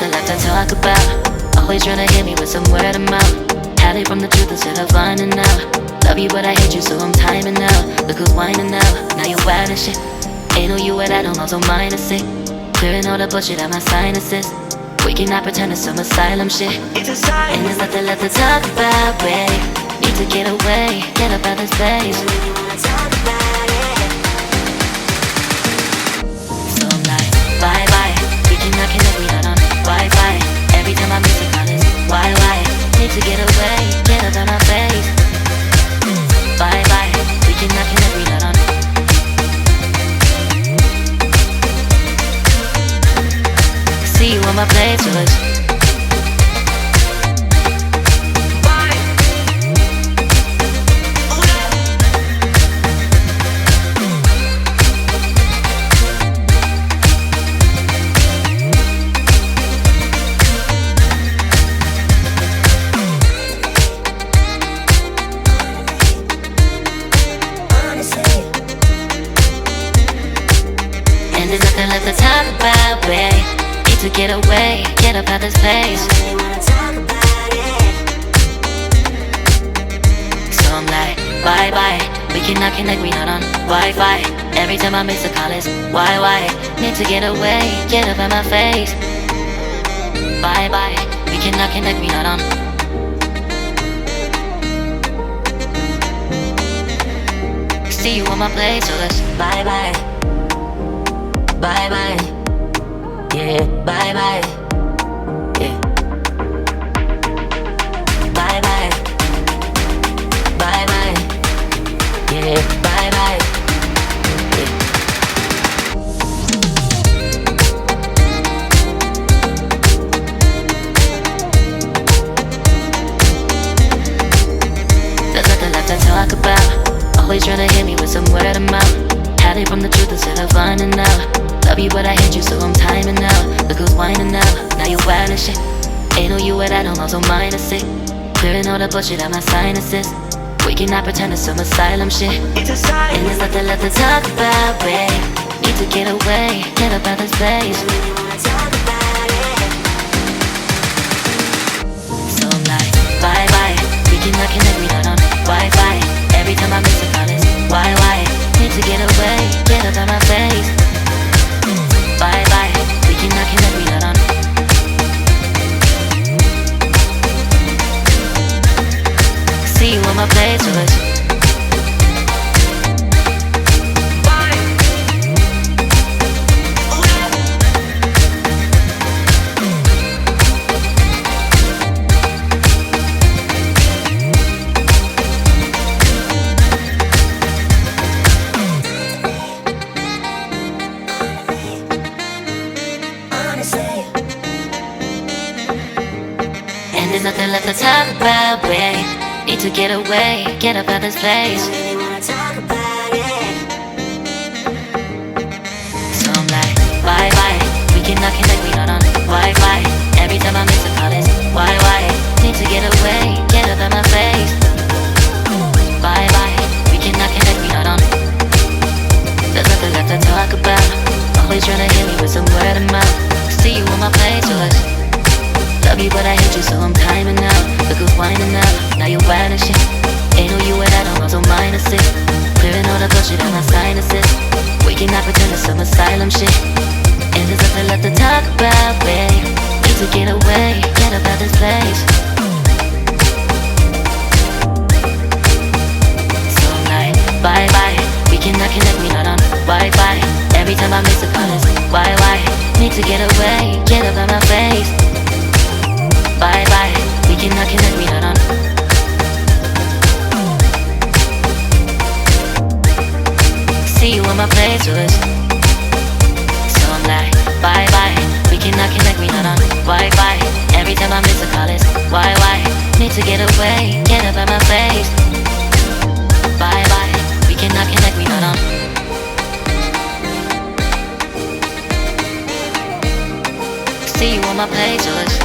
nothing left to talk about. Always trying to hit me with some word of mouth. Hide it from the truth instead of finding out. Love you but I hate you so I'm timing out. Look who's whining now, now you wild and shit. Ain't no you and I don't know, so mine is sick. Clearing all the bullshit out my sinuses. We cannot pretend it's some asylum shit. It's a sign. And there's nothing left to talk about, babe. Need to get away, get up out this place. So I'm like, bye bye. We cannot connect, we not on Wi-Fi. Every time I miss a call it's why? Need to get away, get up out my face. Bye bye. We cannot connect, we not on. See you on my playlist. And there's nothing left to talk about, babe. Need to get away, get up out this place. So I'm like, bye bye. We cannot connect, we not on Wi-Fi. Every time I miss a call it's why? Need to get away, get up out my face. Bye bye. We cannot connect, we not on. See you on my place, so let's bye bye. Bye bye, yeah, bye bye, yeah. Bye bye, bye bye, yeah, bye bye, yeah. There's nothing left to talk about. Always trying to hit me with some word of mouth. Hide it from the truth instead of finding out. Love you but I hate you so I'm timing out. Look who's whining now, now you wild and shit. Ain't no you and I don't know, so mine is sick. Clearing all the bullshit out my sinuses. We cannot pretend it's some asylum shit. It's a sign. And there's nothing left to talk about, babe. Need to get away, get up out this place. So I'm like, bye bye. We cannot connect, we not on Wi-Fi. Every time I miss a call it's why? Need to get away, get up out my face. Bye bye, we cannot connect, we not on. See you on my playlist. And there's nothing left to talk about, babe. Need to get away, get up out this place. So I'm like, bye bye. We cannot connect, we not on Wi-Fi. Every time I miss a call it's why? Need to get away, get up out my face. Bye bye. We cannot connect, we not on. There's nothing left to talk about. Always trying to hit me with some word of mouth. See you on my playlist. Love you but I hate you so I'm timing out. Look who's whining now, now you wild and shit. Ain't no you and I don't know, so mine is sick. Clearing all the bullshit out my sinuses. We cannot pretend it's some asylum shit. And there's nothing left to talk about, babe. Need to get away, get up out this place. So I'm like, bye bye. We cannot connect, we not on Wi-Fi. Every time I miss a call it's why? Need to get away, get up out my face. Bye bye, we cannot connect, we not on. See you on my playlist. So I'm like, bye bye, we cannot connect, we not on Wi-Fi. Every time I miss a call it's why? Need to get away, get up out my face. Bye bye, we cannot connect, we not on. See you on my playlist.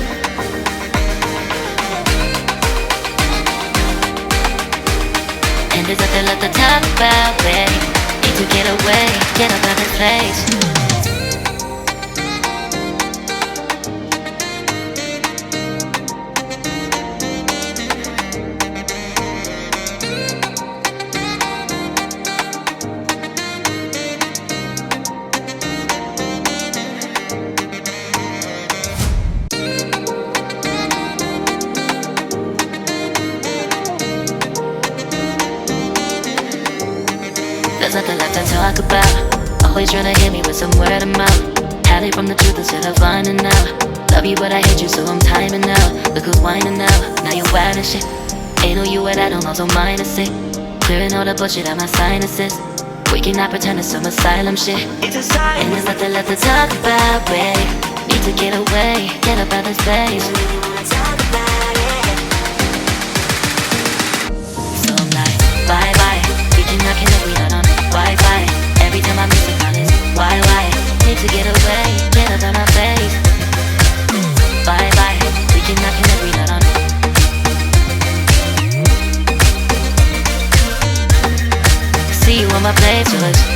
And there's nothing left to talk about, babe. Need to get away, get up out this place. There's nothing left to talk about. Always trying to hit me with some word of mouth. Hide it from the truth instead of finding out. Love you but I hate you so I'm timing out. Look who's whining now, now you're wild and shit. Ain't no you at I don't know, so mine is sick. Clearing all the bullshit out my sinuses. We cannot pretend it's some asylum shit. And there's nothing left to talk about, babe. Need to get away, get up out this place. So I'm like, bye bye. We cannot connect, we not on Wi-Fi. Every time I miss a call it's why? Need to get away, get up out my face. Bye bye. We cannot connect, we not on. See you on my playlist.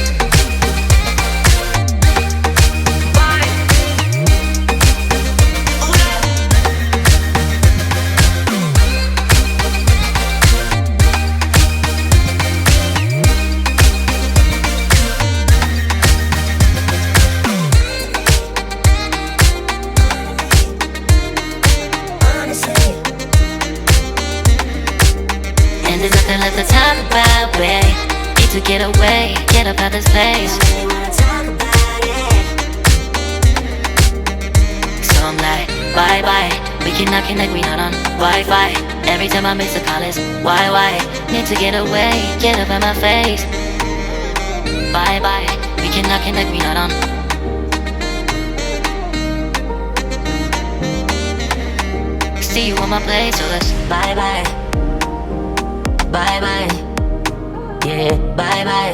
And there's nothing left to talk about, babe. Need to get away, get up out this place. So I'm like, bye bye. We cannot connect, we not on Wi-Fi. Every time I miss a call it's why? Need to get away, get up out my face. Bye bye. We cannot connect, we not on. See you on my place, so let's bye bye. Bye bye, yeah, bye bye,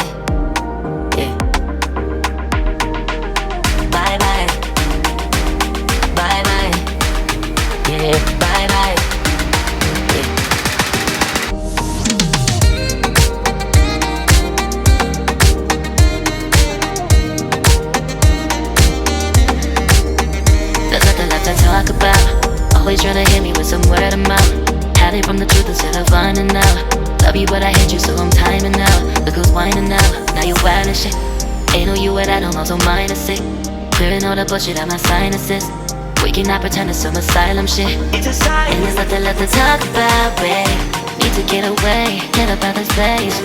yeah. Bye bye, bye bye, yeah, bye bye, yeah. There's nothing left to talk about. Always trying to hit me with some word of mouth. Hide it from the truth instead of finding out. Love you but I hate you so I'm timing out. Look who's whining now, now you're wild and shit. Ain't no you at I don't know, so mine is sick. Clearing all the bullshit out my sinuses. We cannot pretend it's some asylum shit. And there's nothing left to talk about, babe. Need to get away, get up out this place.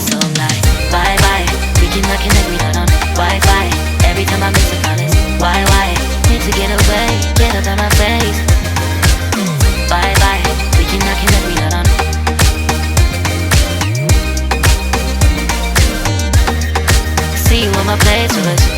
So I'm like, bye bye. We cannot connect, we not on Wi-Fi. Every time I miss a call it's why? Need to get away, get up out my face. Bye bye, we cannot connect, we not on. See you on my playlist.